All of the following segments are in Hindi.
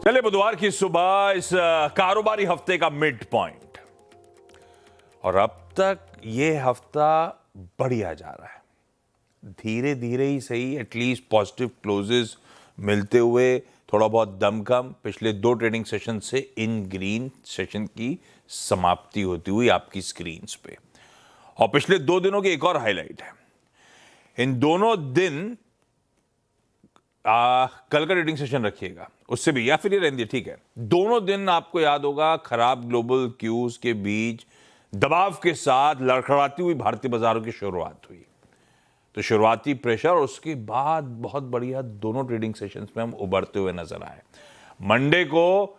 चले बुधवार की सुबह इस कारोबारी हफ्ते का मिड पॉइंट, और अब तक ये हफ्ता बढ़िया जा रहा है। धीरे धीरे ही सही, एटलीस्ट पॉजिटिव क्लोजेस मिलते हुए थोड़ा बहुत दमखम पिछले 2 ट्रेडिंग सेशन से इन ग्रीन सेशन की समाप्ति होती हुई आपकी स्क्रीन्स पे। और पिछले 2 दिनों की एक और हाईलाइट है, इन दोनों दिन कल का ट्रेडिंग सेशन रखिएगा, उससे भी, या फिर ये रहने, ठीक है, दोनों दिन आपको याद होगा खराब ग्लोबल क्यूज के बीच दबाव के साथ लड़खड़ाती हुई भारतीय बाजारों की शुरुआत हुई। तो शुरुआती प्रेशर और उसके बाद बहुत बढ़िया दोनों ट्रेडिंग सेशंस में हम उभरते हुए नजर आए। मंडे को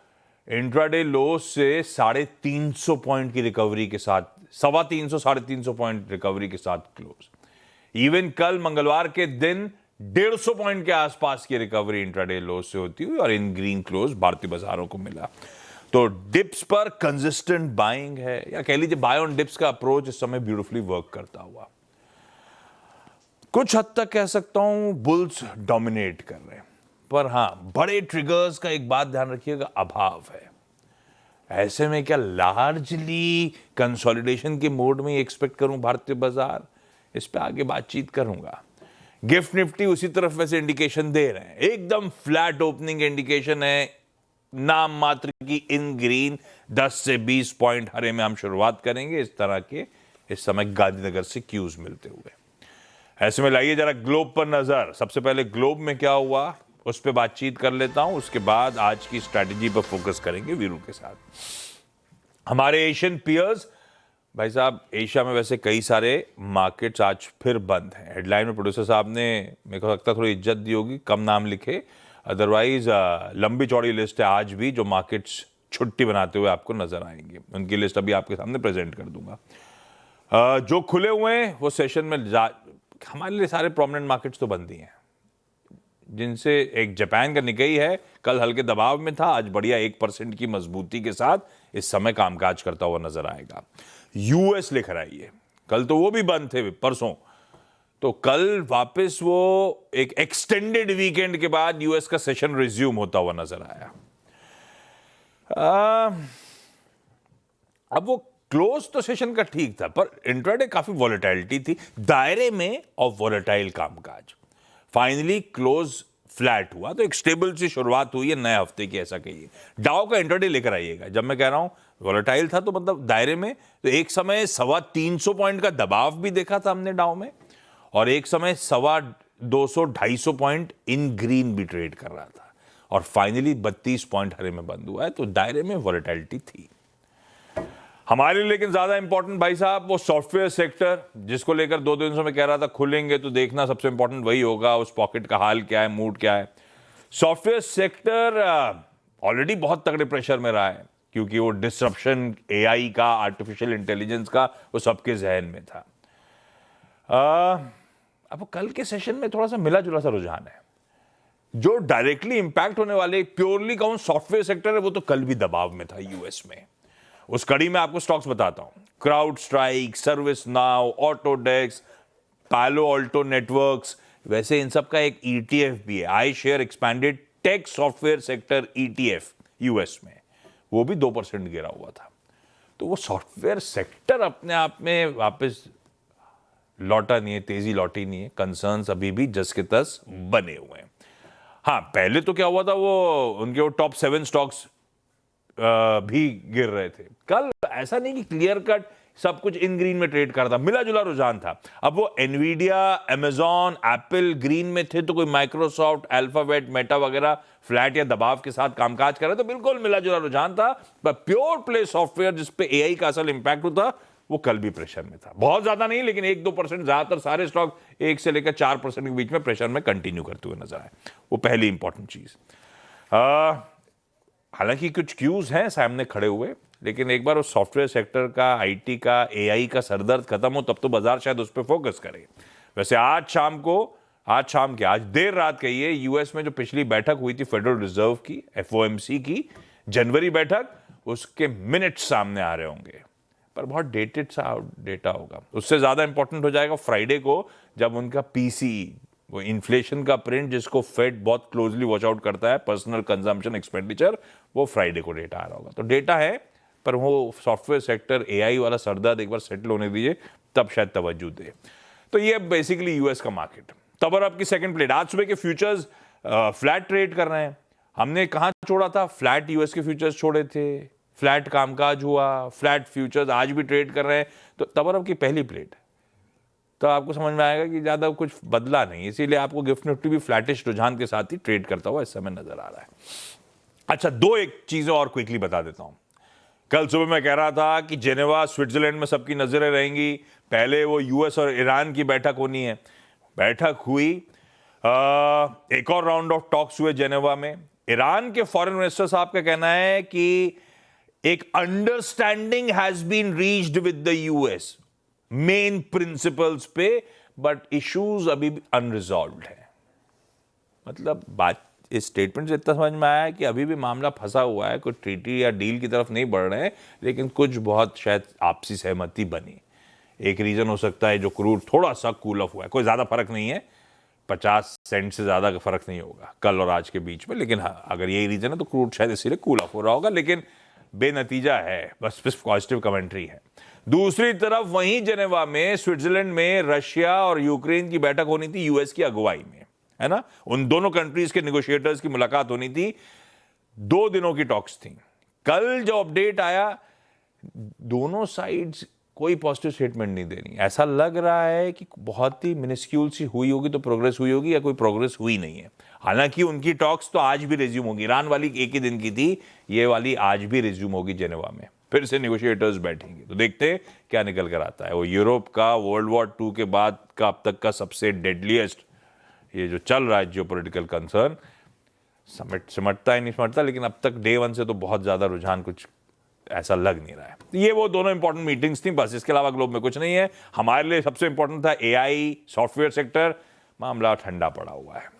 इंट्राडे लो से 350 पॉइंट की रिकवरी के साथ 350 साढ़े 350 पॉइंट रिकवरी के साथ क्लोज। इवन कल मंगलवार के दिन 150 पॉइंट के आसपास की रिकवरी इंट्राडे लो से होती हुई और इन ग्रीन क्लोज भारतीय बाजारों को मिला। तो डिप्स पर कंसिस्टेंट बाइंग है, या कह लीजिए बाय ऑन डिप्स का अप्रोच इस समय ब्यूटीफुली वर्क करता हुआ। कुछ हद तक कह सकता हूं बुल्स डोमिनेट कर रहे हैं, पर हां बड़े ट्रिगर्स का एक बात ध्यान रखिएगा, अभाव है। ऐसे में क्या लार्जली कंसोलिडेशन के मोड में एक्सपेक्ट करूं भारतीय बाजार? इस पे आगे बातचीत करूंगा। गिफ्ट निफ्टी उसी तरफ वैसे इंडिकेशन दे रहे हैं, एकदम फ्लैट ओपनिंग इंडिकेशन है, नाम मात्र की इन ग्रीन 10 से 20 पॉइंट हरे में हम शुरुआत करेंगे इस तरह के इस समय गांधीनगर से क्यूज मिलते हुए। ऐसे में लाइए जरा ग्लोब पर नजर। सबसे पहले ग्लोब में क्या हुआ उस पर बातचीत कर लेता हूं, उसके बाद आज की स्ट्रैटेजी पर फोकस करेंगे वीरू के साथ। हमारे एशियन पियर्स, भाई साहब एशिया में वैसे कई सारे मार्केट्स आज फिर बंद हैं। हेडलाइन में प्रोड्यूसर साहब ने मेरे को लगता है थोड़ी इज्जत दी होगी, कम नाम लिखे, अदरवाइज लंबी चौड़ी लिस्ट है आज भी जो मार्केट्स छुट्टी बनाते हुए आपको नजर आएंगे। उनकी लिस्ट अभी आपके सामने प्रेजेंट कर दूंगा। जो खुले हुए हैं वो सेशन में हमारे लिए सारे प्रोमिनेंट मार्केट्स तो बंद ही हैं, जिनसे एक जापान का निकाई है, कल हल्के दबाव में था, आज बढ़िया 1% की मजबूती के साथ इस समय कामकाज करता हुआ नजर आएगा। यूएस लेकर आइए, कल तो वो भी बंद थे परसों, तो कल वापस वो एक एक्सटेंडेड वीकेंड के बाद यूएस का सेशन रिज्यूम होता हुआ नजर आया। अब वो क्लोज तो सेशन का ठीक था, पर इंट्राडे काफी वॉलेटिलिटी थी, दायरे में और वॉलेटाइल कामकाज। फाइनली क्लोज फ्लैट हुआ, तो एक स्टेबल सी शुरुआत हुई है नए हफ्ते की, ऐसा कहिए। डाउ का इंट्राडे लेकर आइएगा, जब मैं कह रहा हूं वॉलेटाइल था तो मतलब दायरे में, तो एक समय 325 पॉइंट का दबाव भी देखा था हमने डाउ में, और एक समय 250-250 पॉइंट इन ग्रीन भी ट्रेड कर रहा था, और फाइनली 32 पॉइंट हरे में बंद हुआ है। तो दायरे में वॉलेटिलिटी थी हमारे लिए। लेकिन ज्यादा इंपॉर्टेंट भाई साहब वो सॉफ्टवेयर सेक्टर, जिसको लेकर 2 दिनों से मैं कह रहा था खुलेंगे तो देखना सबसे इंपॉर्टेंट वही होगा, उस पॉकेट का हाल क्या है, मूड क्या है। सॉफ्टवेयर सेक्टर ऑलरेडी बहुत तगड़े प्रेशर में रहा है, क्योंकि वो डिसरप्शन एआई का, आर्टिफिशियल इंटेलिजेंस का, वो सबके जहन में था। अब कल के सेशन में थोड़ा सा मिला जुला सा रुझान है। जो डायरेक्टली इंपैक्ट होने वाले प्योरली कौन सॉफ्टवेयर सेक्टर है, वो तो कल भी दबाव में था यूएस में। उस कड़ी में आपको स्टॉक्स बताता हूं, CrowdStrike, ServiceNow, Autodesk, Palo Alto Networks, वैसे इन सब का एक ईटीएफ भी है, iShares expanded tech software sector ETF US में, वो भी 2% गिरा हुआ था। तो वो सॉफ्टवेयर सेक्टर अपने आप में वापस लौटा नहीं है, तेजी लौटी नहीं है, कंसर्न्स अभी भी जस के तस बने हुए हैं। हाँ, पहले तो क्या हुआ था, वो उनके वो टॉप 7 स्टॉक्स भी गिर रहे थे। कल ऐसा नहीं कि क्लियर कट सब कुछ इन ग्रीन में ट्रेड कर रहा था, मिला जुला रुझान था। अब वो एनवीडिया, अमेजॉन, एप्पल ग्रीन में थे, तो कोई माइक्रोसॉफ्ट, अल्फाबेट, मेटा वगैरह फ्लैट या दबाव के साथ कामकाज कर रहे, तो बिल्कुल मिला जुला रुझान था। पर प्योर प्ले सॉफ्टवेयर जिसपे एआई का असल इंपैक्ट होता, वो कल भी प्रेशर में था। बहुत ज्यादा नहीं, लेकिन 1-2%, ज्यादातर सारे स्टॉक 1 से लेकर 4% के बीच में प्रेशर में कंटिन्यू करते हुए नजर आए। वो पहली इंपॉर्टेंट चीज। हालांकि कुछ क्यूज हैं सामने खड़े हुए, लेकिन एक बार उस सॉफ्टवेयर सेक्टर का, आईटी का, एआई का सरदर्द खत्म हो, तब तो बाजार शायद उस पर फोकस करे। वैसे आज देर रात कहिए, यूएस में जो पिछली बैठक हुई थी फेडरल रिजर्व की, एफओएमसी की जनवरी बैठक, उसके मिनट्स सामने आ रहे होंगे, पर बहुत डेटेड सा डेटा होगा। उससे ज्यादा इंपॉर्टेंट हो जाएगा फ्राइडे को, जब उनका पीसीई वो इन्फ्लेशन का प्रिंट जिसको फेड बहुत क्लोजली वॉच आउट करता है, पर्सनल कंजम्पशन एक्सपेंडिचर, वो फ्राइडे को डेटा आ रहा होगा। तो डेटा है, पर वो सॉफ्टवेयर सेक्टर एआई वाला सरदर्द एक बार सेटल होने दीजिए, तब शायद तवज्जो दे। तो ये बेसिकली यूएस का मार्केट। तब और आपकी सेकंड प्लेट, आज सुबह के फ्यूचर्स फ्लैट ट्रेड कर रहे हैं। हमने कहां छोड़ा था? फ्लैट यूएस के फ्यूचर्स छोड़े थे, फ्लैट कामकाज हुआ, फ्लैट फ्यूचर्स आज भी ट्रेड कर रहे हैं। तो तब और आपकी पहली प्लेट, तो आपको समझ में आएगा कि ज़्यादा कुछ बदला नहीं, इसीलिए आपको गिफ्ट निफ्टी भी फ्लैटिश रुझान के साथ ही ट्रेड करता हुआ इस समय नजर आ रहा है। अच्छा, दो एक चीज़ें और क्विकली बता देता हूं। कल सुबह मैं कह रहा था कि जेनेवा स्विट्जरलैंड में सबकी नजरें रहेंगी, पहले वो यूएस और ईरान की बैठक होनी है। बैठक हुई, एक और राउंड ऑफ टॉक्स हुए जेनेवा में। ईरान के फॉरेन मिनिस्टर साहब का कहना है कि एक understanding has been reached with the US main principles पे, बट इश्यूज अभी भी अनरिजॉल्व्ड है। मतलब बात इस स्टेटमेंट से इतना समझ में आया है कि अभी भी मामला फंसा हुआ है, कोई ट्रीटी या डील की तरफ नहीं बढ़ रहे हैं, लेकिन कुछ बहुत शायद आपसी सहमति बनी। एक रीजन हो सकता है जो क्रूड थोड़ा सा कूल ऑफ हुआ है, कोई ज्यादा फर्क नहीं है, 50 सेंट से ज्यादा का फर्क नहीं होगा कल और आज के बीच में, लेकिन हाँ, अगर यही रीजन है तो क्रूड शायद इसीलिए कूल ऑफ हो रहा होगा, लेकिन बेनतीजा है, बस सिर्फ पॉजिटिव कमेंट्री है। दूसरी तरफ वहीं जेनेवा में, स्विट्जरलैंड में रशिया और यूक्रेन की बैठक होनी थी यूएस की अगुवाई में, है ना। उन दोनों कंट्रीज के नेगोशिएटर्स की मुलाकात होनी थी, 2 दिनों की टॉक्स थी। कल जो अपडेट आया, दोनों साइड्स कोई पॉजिटिव स्टेटमेंट नहीं देनी। ऐसा लग रहा है कि बहुत ही मिनिस्क्यूल सी हुई होगी तो प्रोग्रेस हुई होगी, या कोई प्रोग्रेस हुई नहीं है। हालांकि उनकी टॉक्स तो आज भी रिज्यूम होगी। ईरान वाली एक ही दिन की थी, ये वाली आज भी रिज्यूम होगी जेनेवा में, फिर से नेगोशिएटर्स बैठेंगे। तो देखते हैं क्या निकल कर आता है। वो यूरोप का वर्ल्ड वॉर 2 के बाद का अब तक का सबसे डेडलीस्ट ये जो चल रहा है जियोपॉलिटिकल कंसर्न, सिमटता ही नहीं सिमटता, लेकिन अब तक डे 1 से तो बहुत ज्यादा रुझान कुछ ऐसा लग नहीं रहा है। ये वो दोनों इंपॉर्टेंट मीटिंग्स थी, बस इसके अलावा ग्लोब में कुछ नहीं है। हमारे लिए सबसे इंपॉर्टेंट था एआई, सॉफ्टवेयर सेक्टर, मामला ठंडा पड़ा हुआ है।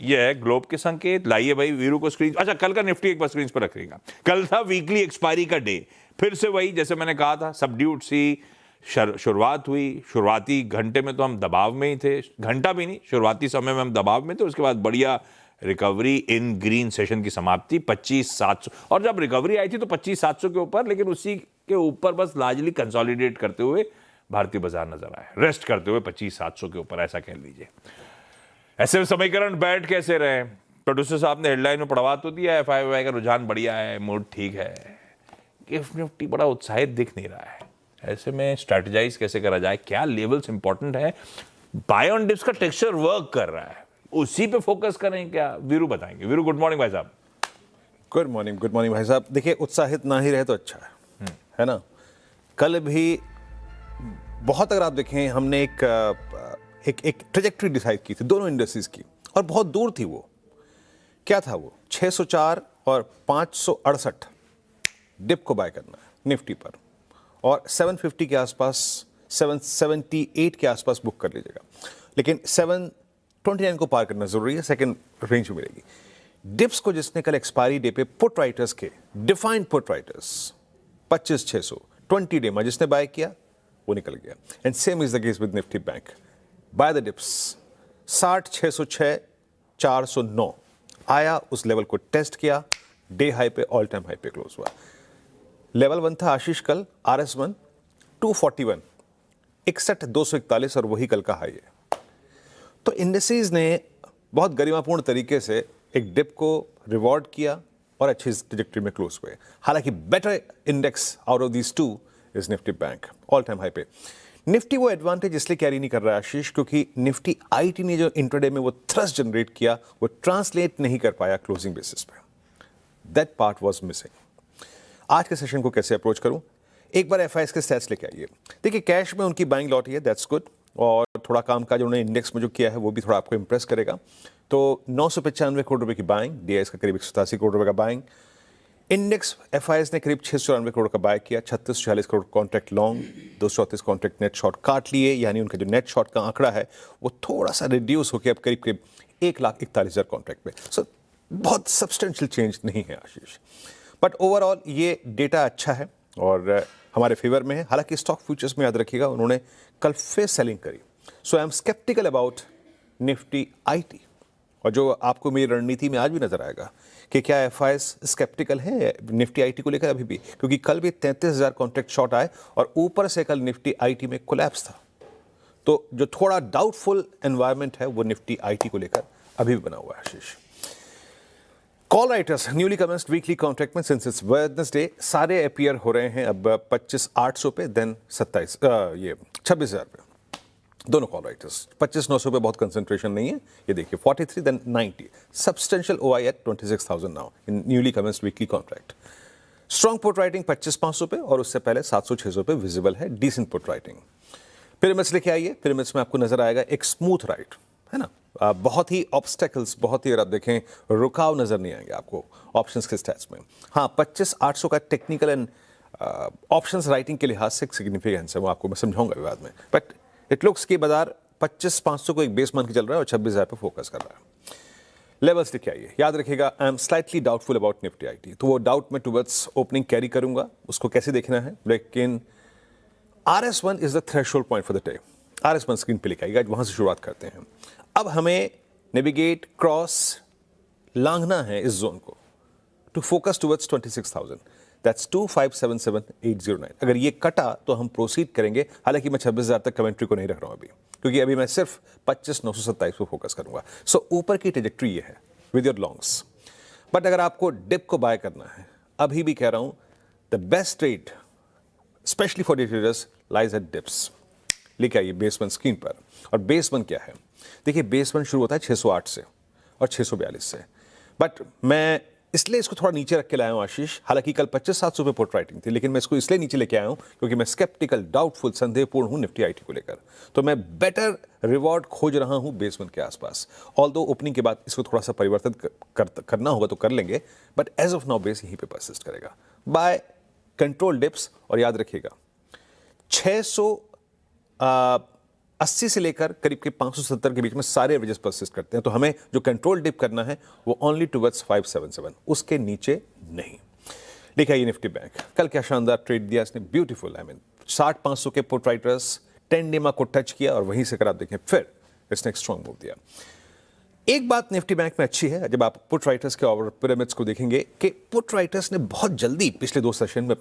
ये है ग्लोब के संकेत। लाइए भाई वीरू को स्क्रीन। अच्छा, कल का निफ्टी एक बार स्क्रीन पर रखिएगा। कल था वीकली एक्सपायरी का डे, फिर से वही जैसे मैंने कहा था, सबड्यूड सी शुरुआत हुई। शुरुआती घंटे में तो हम दबाव में ही थे, घंटा भी नहीं, शुरुआती समय में हम दबाव में थे। उसके बाद बढ़िया रिकवरी इन ग्रीन सेशन की समाप्ति 25,700, और जब रिकवरी आई थी तो 25,700 के ऊपर, लेकिन उसी के ऊपर बस लार्जली कंसोलिडेट करते हुए भारतीय बाजार नजर आए, रेस्ट करते हुए 25,700 के ऊपर, ऐसा कह लीजिए। ऐसे समीकरण बैठ कैसे रहे? प्रोड्यूसर साहब ने हेडलाइन में पढ़वा तो दिया, एफआईआई का रुझान बढ़िया है, मूड ठीक है। गिफ्ट निफ्टी बड़ा उत्साहित दिख नहीं रहा है। ऐसे में स्ट्रेटेजाइज कैसे करा जाए? क्या लेवल्स इंपॉर्टेंट है? बाय ऑन डिप्स का टेक्सचर वर्क कर रहा है, उसी पे फोकस करें क्या? वीरू बताएंगे। वीरू, गुड मॉर्निंग भाई साहब। गुड मॉर्निंग भाई साहब। देखिए, उत्साहित ना ही रहे तो अच्छा है ना। कल भी बहुत, अगर आप देखें, हमने एक ट्रेजेक्टरी डिसाइड की थी दोनों इंडस्ट्रीज की, और बहुत दूर थी वो। क्या था वो? 604 और 568 डिप को बाय करना है निफ्टी पर, और 750 के आसपास, 778 के आसपास बुक कर लीजिएगा। लेकिन 729 को पार करना जरूरी है, सेकंड रेंज में मिलेगी। डिप्स को जिसने कल एक्सपायरी डे पे पुट राइटर्स के, डिफाइंड पुट राइटर्स 25,600 20 डे में जिसने बाय किया वो निकल गया। And same is the case with Nifty bank. By the dips 60,606 409 आया, उस लेवल को टेस्ट किया, डे हाई पे, ऑल टाइम हाई पे क्लोज हुआ। लेवल 1 था आशीष कल, RS1 241 61,241, और वही कल का हाई है। तो इंडेक्सेस ने बहुत गरिमापूर्ण तरीके से एक डिप को रिवॉर्ड किया और अच्छी ट्रैजेक्टरी में क्लोज हुए। हालांकि better index out of these two is Nifty bank, all time high पे। निफ्टी वो एडवांटेज इसलिए कैरी नहीं कर रहा है आशीष, क्योंकि निफ्टी आईटी ने जो इंट्राडे में वो थ्रस्ट जनरेट किया, वो ट्रांसलेट नहीं कर पाया क्लोजिंग बेसिस पे। That part was missing. आज के सेशन को कैसे अप्रोच करूं? एक बार एफआईएस के स्टैट्स लेके आइए। देखिए, कैश में उनकी बाइंग लौटी है, दैट्स गुड, और थोड़ा काम काज उन्होंने इंडेक्स में जो किया है वो भी थोड़ा आपको इंप्रेस करेगा। तो 995 करोड़ रुपए की बाइंग, डीआईएस का करीब 187 करोड़ रुपए का बाइंग, इंडेक्स एफआईएस ने करीब 694 करोड़ का बाय किया, 3640 crore contract long, 234 contract net short काट लिए, यानी उनका जो नेट शॉर्ट का आंकड़ा है वो थोड़ा सा रिड्यूस होकर अब करीब 1,41,000 कॉन्ट्रैक्ट पे। सो बहुत सब्सटेंशियल चेंज नहीं है आशीष, बट ओवरऑल ये डेटा अच्छा है और हमारे फेवर में है। हालांकि स्टॉक फ्यूचर्स में याद रखिएगा, उन्होंने कल फिर सेलिंग करी, so I am sceptical about Nifty IT. और जो आपको मेरी रणनीति में आज भी नजर आएगा कि क्या एफआईएस स्केप्टिकल है निफ्टी आईटी को लेकर अभी भी, क्योंकि कल भी 33,000 कॉन्ट्रैक्ट शॉर्ट आए और ऊपर से कल निफ्टी आईटी में कोलैप्स था। तो जो थोड़ा डाउटफुल एनवायरनमेंट है वो निफ्टी आईटी को लेकर अभी भी बना हुआ है। Ashish, call writers newly commenced weekly contract में सिंस इट्स वेडनेसडे सारे अपीयर हो रहे हैं अब 25,800 पे, देन 26,000 पे दोनों कॉल राइटर्स। 25,900 पे बहुत कंसंट्रेशन नहीं है, ये देखिए 43 then 90, substantial OI at 26,000 now in newly commenced weekly contract. Strong put writing 25,500 पे और उससे पहले 700-600 पे विजिबल है डिसेंट पुट राइटिंग। पिरामिड्स लेके आइए, पिरामिड्स में आपको नजर आएगा एक स्मूथ राइट है ना, बहुत ही ऑब्स्टेकल्स, बहुत ही, अगर आप देखें रुकाव नजर नहीं आएंगे आपको ऑप्शंस के स्टैट्स में। हाँ, 25,800 का टेक्निकल एंड ऑप्शंस राइटिंग के लिहाज से सिग्निफिकेंस है, वो आपको मैं समझाऊंगा बाद में, बट इट लुक्स कि बाजार 25,500 को एक बेस मान के चल रहा है और 26,000 पे फोकस कर रहा है। लेवल्स लिखे आइए, याद रखिएगा I am slightly doubtful about Nifty IT, तो वो डाउट में टुवर्ड्स ओपनिंग कैरी करूंगा, उसको कैसे देखना है, लेकिन RS1 is the threshold point for the day. RS1 screen पे लिखा आएगा, वहां से शुरुआत करते हैं। अब हमें नेविगेट क्रॉस लांघना है इस जोन को टू फोकस टुवर्ड्स 26,000, दैट्स 2577,809। अगर ये कटा तो हम प्रोसीड करेंगे, हालांकि मैं 26,000 तक कमेंट्री को नहीं रख रहा हूं अभी, क्योंकि अभी मैं सिर्फ 25,927 पे फोकस करूंगा। सो ऊपर की ट्रेजेक्ट्री ये है विद योर लॉन्ग्स, बट अगर आपको डिप को बाय करना है, अभी भी कह रहा हूं the best trade specially for day traders lies at dips. लिखे आइए बेस वन स्क्रीन पर, और बेस वन क्या है, देखिए बेस वन शुरू होता है 608 से और 642 से, बट मैं इसलिए इसको थोड़ा नीचे रख के लाया हूं आशीष, हालांकि कल 25,700 पे पुट राइटिंग थी, लेकिन मैं इसको इसलिए नीचे लेके आया हूं क्योंकि मैं स्केप्टिकल, डाउटफुल, संदेहपूर्ण हूं निफ्टी आईटी को लेकर, तो मैं बेटर रिवॉर्ड खोज रहा हूं बेस वन के आसपास। ऑल्दो ओपनिंग के बाद इसको थोड़ा सा परिवर्तित करना होगा तो कर लेंगे, but as of now base यहीं पे परसिस्ट करेगा बाय कंट्रोल डिप्स। और याद रखिएगा 680 से लेकर करीब के 570 के बीच में सारे एवरेजेस परसिस्ट करते हैं, तो हमें जो कंट्रोल डिप करना है वो ओनली टुवर्ड्स 577, उसके नीचे नहीं। देखिए ये निफ्टी बैंक कल क्या शानदार ट्रेड दिया इसने, ब्यूटीफुल, आई मीन 60-500 के पुट राइटर्स 10 डेमा को टच किया और वहीं से कर आप देखें फिर इसने एक स्ट्रॉन्ग मूव दिया। एक बात निफ्टी बैंक में अच्छी है, जब आप पुट राइटर्स के ओवर पिरामिड्स को देखेंगे कि पुट राइटर्स ने बहुत जल्दी पिछले 2 सेशन में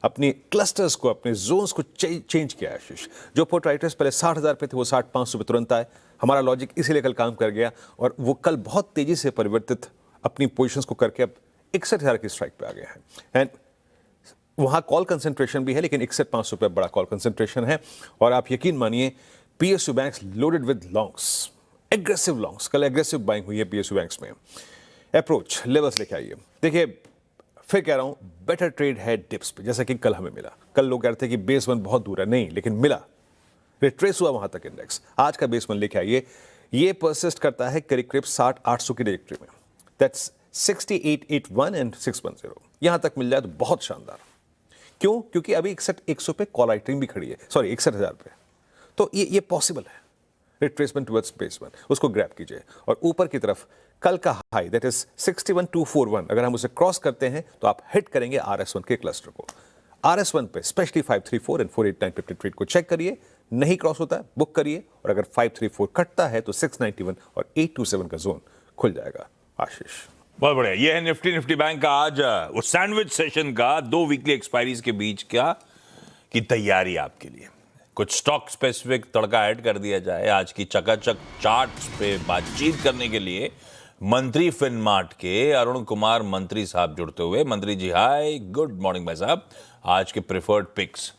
अपनी क्लस्टर्स को, अपने जोन्स को चेंज किया है आशीष। जो पुट राइटर्स पहले 60,000 पे थे वो 60-500 पे तुरंत आए, हमारा लॉजिक इसीलिए कल काम कर गया और वो कल बहुत तेजी से परिवर्तित अपनी पोजिशंस को करके अब 61,000 की स्ट्राइक पे आ गया है। एंड वहाँ कॉल कंसेंट्रेशन भी है, लेकिन 61,500 पे बड़ा कॉल कंसेंट्रेशन है। और आप यकीन मानिए PSU banks loaded with longs, aggressive longs, कल एग्रेसिव बाइंग हुई है PSU बैंक्स में। अप्रोच लेवल्स लेके आइए, देखिए फिर कह रहा हूं बेटर ट्रेड है डिप्स पे, जैसा कि कल हमें मिला। कल लोग कह रहे थे कि बेस वन बहुत दूर है, नहीं, लेकिन मिला, रिट्रेस हुआ वहां तक इंडेक्स। आज का बेस वन लेके आइए, ये परसिस्ट करता है करीब 60-800 की ट्रेजेक्टरी में, दैट्स 6881 एंड 610, यहां तक मिल जाए तो बहुत शानदार। क्यों? क्योंकि अभी 61,100 पे कॉल राइटिंग भी खड़ी है, सॉरी 61,000 पे, तो ये पॉसिबल है। रिट्रेसमेंट टुवर्ड्स बेस वन, उसको ग्रैब कीजिए। और ऊपर की तरफ कल का हाई दैट इज 61,241, अगर हम उसे क्रॉस करते हैं तो आप हिट करेंगे RS1 के क्लस्टर को। RS1 पे स्पेशली 534 एंड 489 ट्रेड को चेक करिए, नहीं क्रॉस होता है बुक करिए, और अगर 534 कटता है तो 691 और 827 का जोन खुल जाएगा। आशीष, बहुत बढ़िया। ये है निफ्टी बैंक का आज उस सैंडविच सेशन का 2 वीकली एक्सपायरीज के बीच क्या की तैयारी आपके लिए। कुछ स्टॉक स्पेसिफिक तड़का ऐड कर दिया जाए। आज की चकाचक चार्ट्स पे बातचीत करने के लिए मंत्री फिनमार्ट के अरुण कुमार मंत्री साहब जुड़ते हुए। मंत्री जी हाय, गुड मॉर्निंग भाई साहब। आज के प्रेफर्ड पिक्स।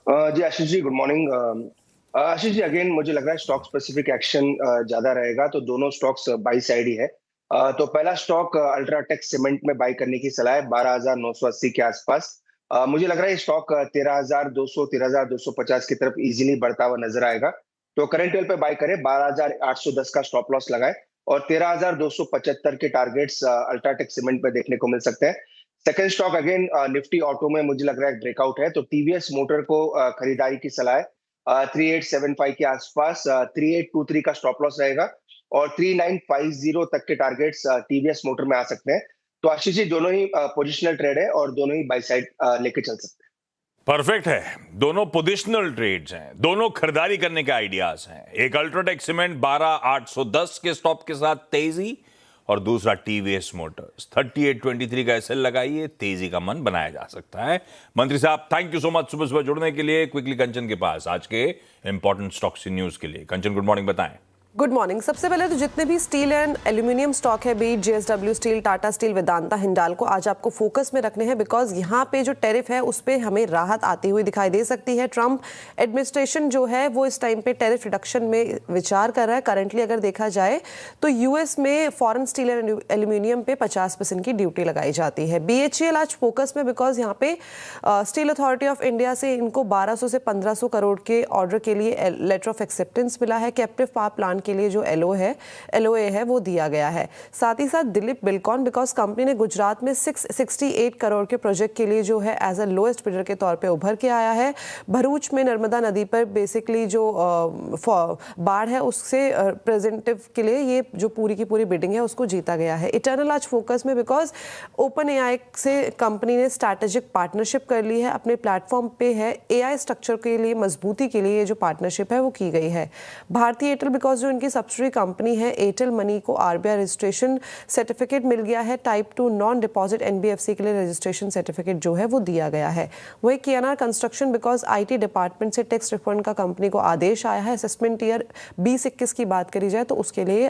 जी Ashish ji, good morning. Ashish ji, again मुझे लग रहा है स्टॉक स्पेसिफिक एक्शन ज्यादा रहेगा, तो दोनों स्टॉक्स बाई साइड ही है। तो पहला स्टॉक अल्ट्राटेक सीमेंट में बाई करने की सलाह है 12,980 के आसपास। मुझे लग रहा है ये स्टॉक 13,200 13,250 की तरफ इजीली बढ़ता हुआ नजर आएगा, तो करंट लेवल पे बाय करें, 12,810 का स्टॉप लॉस लगाए और 13,275 के टारगेट्स अल्ट्राटेक सीमेंट पे देखने को मिल सकते हैं। Second stock again Nifty auto में मुझे लग रहा है ब्रेकआउट है, तो टीवीएस मोटर को खरीदारी की सलाह है 3875 के आसपास। 3823 का स्टॉप लॉस रहेगा और 3950 तक के टारगेट्स टीवीएस मोटर में आ सकते हैं। तो आशीष जी, दोनों ही पोजिशनल ट्रेड है और दोनों ही बाई साइड लेके चल सकते हैं। परफेक्ट है। दोनों पोजिशनल ट्रेड्स हैं, दोनों खरीदारी करने के आइडियाज हैं। एक अल्ट्राटेक सीमेंट 12,810 के स्टॉप के साथ तेजी, और दूसरा टीवीएस मोटर्स 3823 का एसएल लगाइए, तेजी का मन बनाया जा सकता है। मंत्री साहब, थैंक यू सो मच सुबह सुबह जुड़ने के लिए। क्विकली कंचन के पास आज के इंपॉर्टेंट स्टॉक्स न्यूज के लिए। कंचन, गुड मॉर्निंग, बताएं। Good morning. सबसे पहले तो जितने भी स्टील एंड एल्यूमिनियम स्टॉक है, be it JSW steel, Tata steel, Vedanta, Hindalco, आज आपको फोकस में रखने हैं बिकॉज यहाँ पे जो टैरिफ है उस पे हमें राहत आती हुई दिखाई दे सकती है। ट्रंप एडमिनिस्ट्रेशन जो है वो इस टाइम पे टैरिफ रिडक्शन में विचार कर रहा है। करंटली अगर देखा जाए तो यूएस में फॉरेन स्टील एंड एल्यूमिनियम पे 50% की ड्यूटी लगाई जाती है। बीएचईएल आज फोकस में बिकॉज यहाँ पे स्टील अथॉरिटी ऑफ इंडिया से इनको 1200 से 1500 करोड़ के ऑर्डर के लिए लेटर ऑफ एक्सेप्टेंस मिला है। कैप्टिव पावर प्लांट के लिए जो एलओए है वो दिया गया है। साथ ही साथ दिलीप बिल्डकॉन बिकॉज कंपनी ने गुजरात में 668 करोड़ के प्रोजेक्ट के लिए जो है एज अ लोएस्ट बिडर के तौर पे उभर के आया है। भरूच में नर्मदा नदी पर बेसिकली जो बाढ़ है उससे रिप्रेजेंटेटिव के लिए ये जो पूरी की पूरी बिडिंग है उसको जीता गया है। इटर्नल आज फोकस में बिकॉज ओपन एआई से कंपनी ने स्ट्रैटेजिक पार्टनरशिप कर ली है, अपने प्लेटफॉर्म पे है। एआई स्ट्रक्चर के लिए मजबूती के लिए ये जो पार्टनरशिप है वो की गई है। भारतीय एयरटेल बिकॉज जो इनकी सब्सिडरी कंपनी है एयरटेल मनी को आरबीआई रजिस्ट्रेशन सर्टिफिकेट मिल गया है। टाइप 2 नॉन डिपॉजिट एनबीएफसी के लिए रजिस्ट्रेशन सर्टिफिकेट जो है वो दिया गया है। वही KNR construction because IT department से टैक्स रिफंड का कंपनी को आदेश आया है। असेसमेंट ईयर 2021 की बात करी जाए तो उसके लिए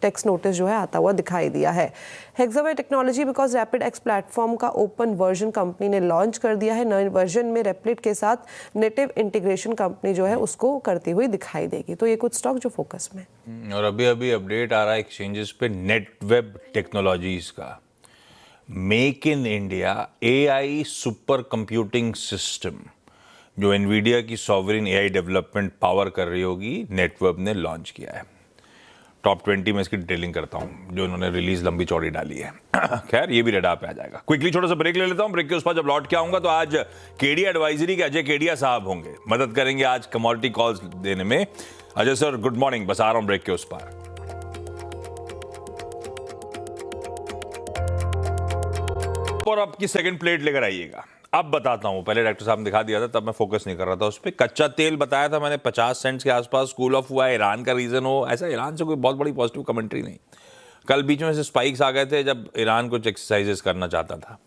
टैक्स नोटिस जो है आता हुआ दिखाई दिया है। Hexaware technology because rapid X platform का ओपन वर्जन कंपनी ने लॉन्च कर दिया है। नए वर्जन में रेप्लिट के साथ नेटिव इंटीग्रेशन कंपनी जो है उसको करती हुई दिखाई देगी। तो ये कुछ स्टॉक जो फोकस में। और अभी अभी अपडेट आ रहा है एक्सचेंजेस पे नेटवेब टेक्नोलॉजीज का। Make in India AI super computing system जो एनवीडिया की सॉवरिन एआई डेवलपमेंट पावर कर रही होगी, नेटवेब ने लॉन्च किया है। टॉप 20 में इसकी डिटेलिंग करता हूं जो इन्होंने रिलीज लंबी चौड़ी डाली है। खैर ये भी रेडा पे आ जाएगा। क्विकली छोटा सा ब्रेक ले लेता हूं। ब्रेक के उस पर जब लौट के आऊंगा तो आज केडी एडवाइजरी के अजय केडिया साहब होंगे, मदद करेंगे आज कमोडिटी कॉल्स देने में। Ajay sir, good morning. बस आ रहा हूं ब्रेक के उस पर। और आपकी सेकंड प्लेट लेकर आइएगा। अब बताता हूं, पहले डॉक्टर साहब ने दिखा दिया था तब मैं फोकस नहीं कर रहा था उस पर। कच्चा तेल बताया था मैंने 50 सेंट्स के आसपास कूल ऑफ हुआ है। ईरान का रीजन हो, ऐसा ईरान से कोई बहुत बड़ी पॉजिटिव कमेंट्री नहीं। कल बीच में से स्पाइक्स आ गए थे जब ईरान कुछ एक्सरसाइजेस करना चाहता था,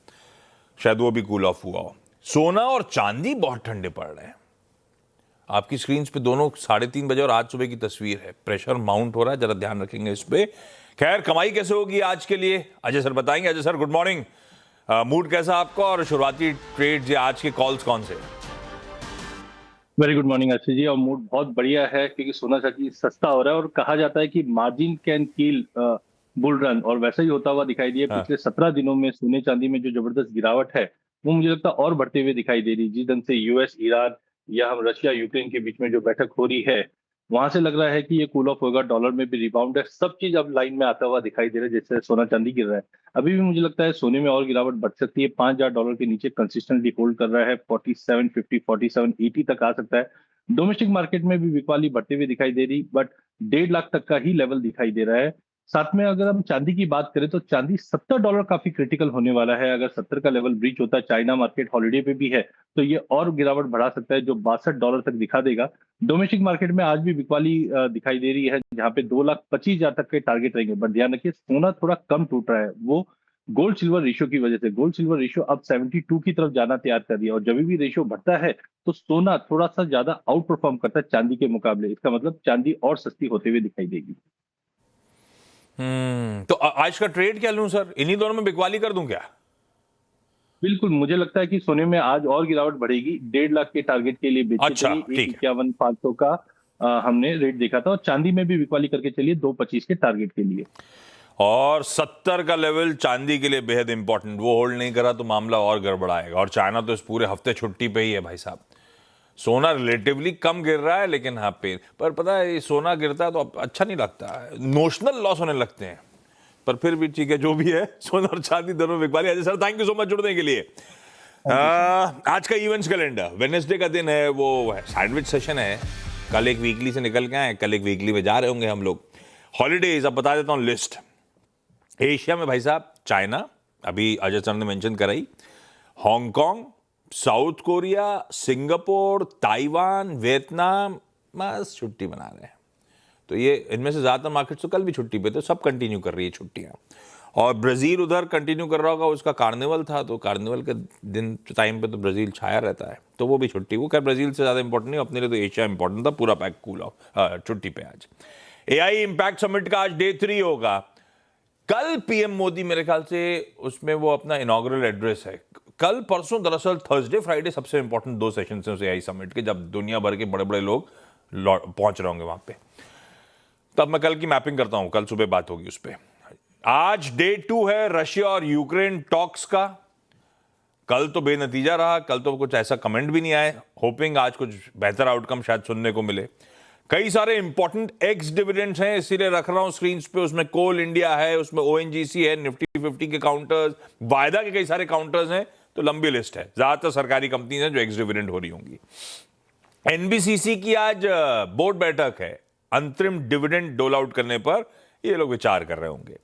शायद वो भी कूल ऑफ हुआ हो। सोना और चांदी बहुत ठंडे पड़ रहे हैं। आपकी स्क्रीन पे दोनों 3:30 बजे और आज सुबह की तस्वीर है। प्रेशर माउंट हो रहा है, जरा ध्यान रखेंगे इस पे। खैर, कमाई कैसे होगी आज के लिए अजय सर बताएंगे। Ajay sir, good morning. Mood कैसा आपका और शुरुआती ट्रेड्स या आज के कॉल्स कौन से? Very good morning Ashish ji. और मूड बहुत बढ़िया है क्योंकि सोना चांदी सस्ता हो रहा है और कहा जाता है कि margin can kill bull run, और वैसा ही होता हुआ दिखाई दिया। पिछले 17 दिनों में सोने चांदी में जो जबरदस्त गिरावट है वो मुझे लगता है और बढ़ते हुए दिखाई दे रही। जिस ढंग से यूएस, ईरान या हम रशिया, यूक्रेन के बीच में जो बैठक हो रही है वहां से लग रहा है कि ये कूल ऑफ होगा। डॉलर में भी रिबाउंड है, सब चीज अब लाइन में आता हुआ दिखाई दे रहा है। जैसे सोना चांदी गिर रहा है, अभी भी मुझे लगता है सोने में और गिरावट बढ़ सकती है। $5,000 के नीचे कंसिस्टेंटली होल्ड कर रहा है। 4750, 4780 तक आ सकता है। डोमेस्टिक मार्केट में भी बिकवाली बढ़ते हुए दिखाई दे रही, बट 1.5 लाख तक का ही लेवल दिखाई दे रहा है। साथ में अगर हम चांदी की बात करें तो चांदी $70 काफी क्रिटिकल होने वाला है। अगर 70 का लेवल ब्रीच होता है, चाइना मार्केट हॉलिडे पे भी है, तो ये और गिरावट बढ़ा सकता है जो $62 तक दिखा देगा। डोमेस्टिक मार्केट में आज भी बिकवाली दिखाई दे रही है जहां पे 2,25,000 तक के टारगेट रहेंगे। बट ध्यान रखिए, सोना थोड़ा कम टूट रहा है, वो गोल्ड सिल्वर रेशियो की वजह से। गोल्ड सिल्वर रेशियो अब 72 की तरफ जाना तैयार कर दिया, और जब भी रेशियो बढ़ता है तो सोना थोड़ा सा ज्यादा आउट परफॉर्म करता है चांदी के मुकाबले। इसका मतलब चांदी और सस्ती होते हुए दिखाई देगी। तो आज का ट्रेड क्या लूं सर? इन्हीं दोनों में बिकवाली कर दूं क्या? बिल्कुल, मुझे लगता है कि सोने में आज और गिरावट बढ़ेगी। 1.5 लाख के टारगेट के लिए बेचते अच्छा, चलिए। 51,500 का हमने रेट देखा था, और चांदी में भी बिकवाली करके चलिए 2.25 के टारगेट के लिए। और 70 का लेवल चांदी के लिए बेहद इंपॉर्टेंट, वो होल्ड नहीं करा तो मामला और गड़बड़ाएगा। और चाइना तो इस पूरे हफ्ते छुट्टी पे ही है भाई साहब। सोना रिलेटिवली कम गिर रहा है, लेकिन हाँ पे पर पता है, सोना गिरता है तो अच्छा नहीं लगता है, नोशनल लॉस होने लगते हैं। पर फिर भी ठीक है, जो भी है, सोना और चांदी दोनों बिकवाली। Ajay sir, thank you so much जुड़ने के लिए। आज का इवेंट्स कैलेंडर, वेडनेसडे का दिन है, वो सैंडविच सेशन है। कल एक वीकली से निकल के आए, कल एक वीकली में जा रहे होंगे हम लोग। हॉलीडेज अब बता देता हूँ लिस्ट। एशिया में भाई साहब चाइना, अभी अजय सर ने मेंशन कराई, Hong Kong, south Korea, Singapore, Taiwan, Vietnam बस छुट्टी मना रहे हैं। तो ये इनमें से ज़्यादातर मार्केट्स तो कल भी छुट्टी पे थे, सब कंटिन्यू कर रही है छुट्टियाँ। और ब्राज़ील उधर कंटिन्यू कर रहा होगा, उसका कार्निवल था, तो कार्निवल के दिन टाइम पे तो ब्राज़ील छाया रहता है, तो वो भी छुट्टी। वो खैर ब्राज़ील से ज़्यादा इंपॉर्टेंट नहीं, अपने लिए तो एशिया इंपॉर्टेंट था, पूरा पैक कूल ऑफ छुट्टी पे आज। AI इम्पैक्ट समिट का आज डे 3 होगा। कल पीएम मोदी मेरे ख्याल से उसमें वो अपना इनॉग्रल एड्रेस है। कल परसों दरअसल थर्सडे फ्राइडे सबसे इंपॉर्टेंट 2 सेशन हैं उस AI समिट के, जब दुनिया भर के बड़े बड़े लोग पहुंच रहे होंगे वहां पे। तब मैं कल की मैपिंग करता हूं, कल सुबह बात होगी उस पर। आज डे 2 है रशिया और यूक्रेन टॉक्स का। कल तो बेनतीजा रहा, कल तो कुछ ऐसा कमेंट भी नहीं आए। होपिंग आज कुछ बेहतर आउटकम शायद सुनने को मिले। कई सारे इंपॉर्टेंट एक्स डिविडेंड्स हैं, इसीलिए रख रहा हूं स्क्रीन पे। उसमें कोल इंडिया है, उसमें ONGC है, निफ्टी 50 के काउंटर्स, वायदा के कई सारे काउंटर्स हैं, तो लंबी लिस्ट है। ज्यादातर सरकारी कंपनीज हैं जो एक्स डिविडेंड हो रही होंगी। NBCC की आज बोर्ड बैठक है, अंतरिम डिविडेंड डोल आउट करने पर ये लोग विचार कर रहे होंगे।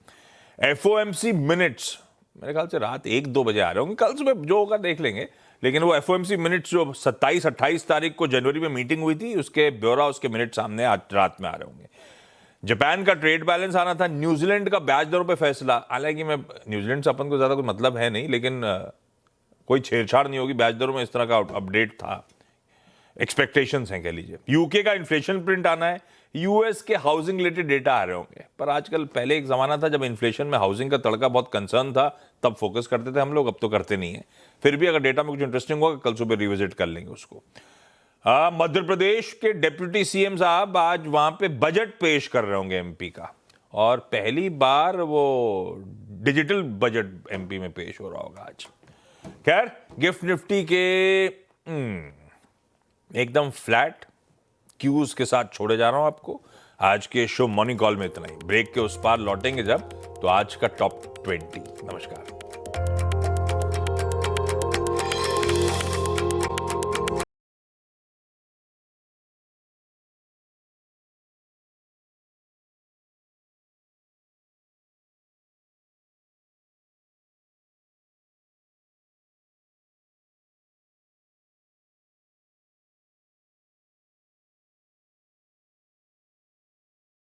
FOMC मिनट्स मेरे ख्याल से रात 1-2 बजे आ रहे होंगे, कल सुबह जो होगा देख लेंगे। लेकिन वो FOMC मिनट्स जो 27-28 तारीख को जनवरी में मीटिंग हुई थी, उसके ब्यौरा, उसके मिनट सामने आज रात में आ रहे होंगे। जापान का ट्रेड बैलेंस आना था, न्यूजीलैंड का ब्याज दरों पे फैसला। हालांकि मैं न्यूजीलैंड से अपन को ज्यादा कोई मतलब है नहीं, लेकिन कोई छेड़छाड़ नहीं होगी ब्याज दरों में, इस तरह का अपडेट था, एक्सपेक्टेशंस हैं कह लीजिए। यूके का इन्फ्लेशन प्रिंट आना है, यूएस के हाउसिंग रिलेटेड डेटा आ रहे होंगे। पर आजकल, पहले एक जमाना था जब इन्फ्लेशन में हाउसिंग का तड़का बहुत कंसर्न था, तब फोकस करते थे हम लोग, अब तो करते नहीं है। फिर भी अगर डेटा में कुछ इंटरेस्टिंग होगा कल सुबह रिविजिट कर लेंगे उसको। मध्य प्रदेश के डिप्टी CM साहब आज वहां पे बजट पेश कर रहे होंगे MP का, और पहली बार वो डिजिटल बजट MP में पेश हो रहा होगा आज। खैर, गिफ्ट निफ्टी के एकदम फ्लैट क्यूज के साथ छोड़े जा रहा हूं आपको। आज के शो मॉर्निंग कॉल में इतना ही। ब्रेक के उस पार लौटेंगे जब, तो आज का टॉप 20। नमस्कार।